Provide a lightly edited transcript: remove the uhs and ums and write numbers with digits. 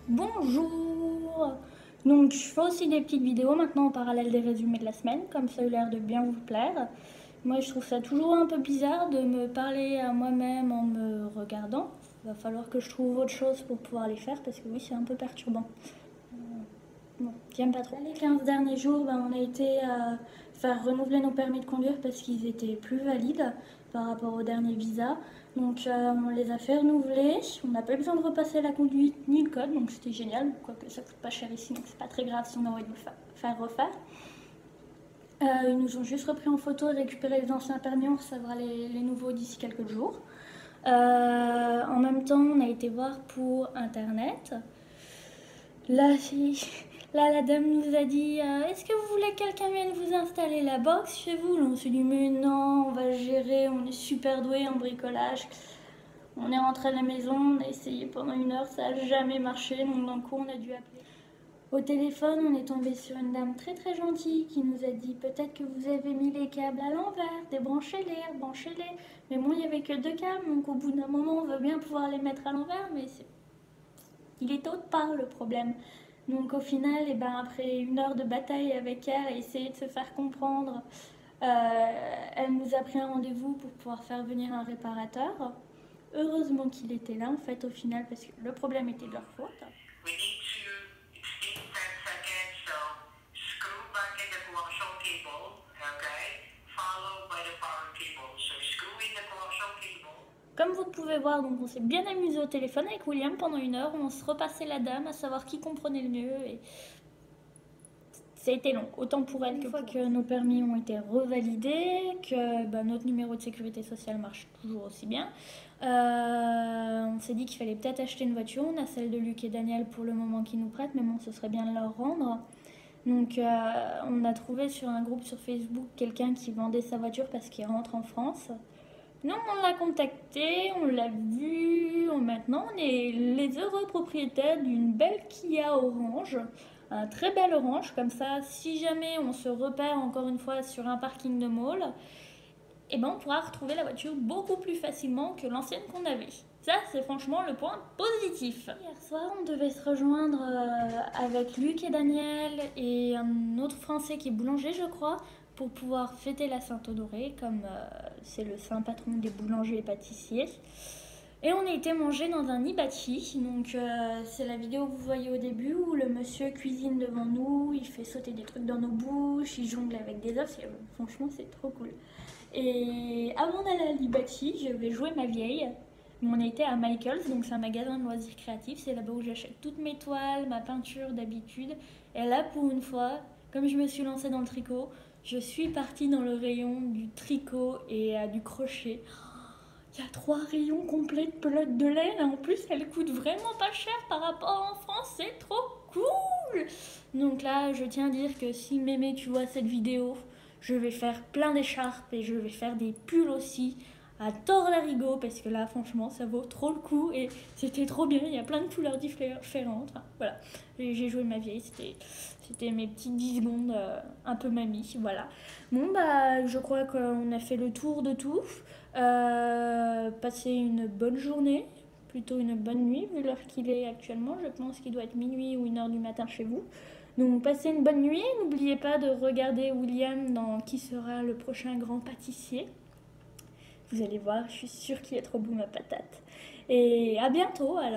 Bonjour. Donc je fais aussi des petites vidéos maintenant en parallèle des résumés de la semaine, comme ça a eu l'air de bien vous plaire. Moi je trouve ça toujours un peu bizarre de me parler à moi-même en me regardant. Il va falloir que je trouve autre chose pour pouvoir les faire parce que oui c'est un peu perturbant. Bon, j'aime pas trop. Les 15 derniers jours, on a été faire renouveler nos permis de conduire parce qu'ils étaient plus valides par rapport au dernier visa. Donc on les a fait renouveler, on n'a pas eu besoin de repasser la conduite ni le code, donc c'était génial, quoique ça coûte pas cher ici, donc c'est pas très grave si on a envie de le faire refaire. Ils nous ont juste repris en photo, récupéré les anciens permis, on recevra les nouveaux d'ici quelques jours. En même temps, on a été voir pour Internet. Là, la dame nous a dit est-ce que vous voulez que quelqu'un vienne vous installer la box chez vous? Là, on s'est dit mais non, on va gérer, on est super doué en bricolage. On est rentré à la maison, on a essayé pendant 1 heure, ça n'a jamais marché, donc d'un coup on a dû appeler. Au téléphone, on est tombé sur une dame très très gentille qui nous a dit peut-être que vous avez mis les câbles à l'envers, débranchez-les, rebranchez-les. Mais bon, il n'y avait que 2 câbles, donc au bout d'un moment on veut bien pouvoir les mettre à l'envers, mais il est autre part le problème. Donc au final, après 1 heure de bataille avec elle, à essayer de se faire comprendre, elle nous a pris un rendez-vous pour pouvoir faire venir un réparateur. Heureusement qu'il était là en fait au final parce que le problème était de leur faute. Comme vous pouvez voir, donc on s'est bien amusé au téléphone avec William pendant 1 heure. On se repassait la dame à savoir qui comprenait le mieux. Et ça a été long, autant pour elle que pour nous. Une fois que nos permis ont été revalidés, que notre numéro de sécurité sociale marche toujours aussi bien, on s'est dit qu'il fallait peut-être acheter une voiture. On a celle de Luc et Daniel pour le moment qui nous prêtent, mais bon, ce serait bien de leur rendre. Donc on a trouvé sur un groupe sur Facebook quelqu'un qui vendait sa voiture parce qu'il rentre en France. Non, on l'a contacté, on l'a vu, maintenant on est les heureux propriétaires d'une belle Kia orange, un très bel orange, comme ça si jamais on se repère encore une fois sur un parking de mall, on pourra retrouver la voiture beaucoup plus facilement que l'ancienne qu'on avait. Ça c'est franchement le point positif. Hier soir on devait se rejoindre avec Luc et Daniel et un autre Français qui est boulanger je crois, pour pouvoir fêter la Saint-Honoré, comme c'est le saint patron des boulangers et pâtissiers. Et on a été manger dans un hibachi, donc c'est la vidéo que vous voyez au début où le monsieur cuisine devant nous, il fait sauter des trucs dans nos bouches, il jongle avec des œufs, franchement c'est trop cool. Et avant d'aller à l'hibachi, je vais jouer ma vieille. On a été à Michael's, donc c'est un magasin de loisirs créatifs, c'est là-bas où j'achète toutes mes toiles, ma peinture d'habitude. Et là pour une fois, comme je me suis lancée dans le tricot, je suis partie dans le rayon du tricot et du crochet. Il y a 3 rayons complets de pelotes de laine. En plus, elles coûtent vraiment pas cher par rapport en France. C'est trop cool. Donc là, je tiens à dire que si Mémé, tu vois cette vidéo, je vais faire plein d'écharpes et je vais faire des pulls aussi à tort l'arigot parce que là franchement ça vaut trop le coup et c'était trop bien, il y a plein de couleurs différentes. Enfin, voilà, j'ai joué ma vieille, c'était mes petites 10 secondes un peu mamie, voilà. Bon je crois qu'on a fait le tour de tout. Passez une bonne journée, plutôt une bonne nuit vu l'heure qu'il est actuellement, je pense qu'il doit être minuit ou 1h du matin chez vous. Donc passez une bonne nuit, n'oubliez pas de regarder William dans Qui sera le prochain grand pâtissier. Vous allez voir, je suis sûre qu'il est trop beau ma patate. Et à bientôt alors.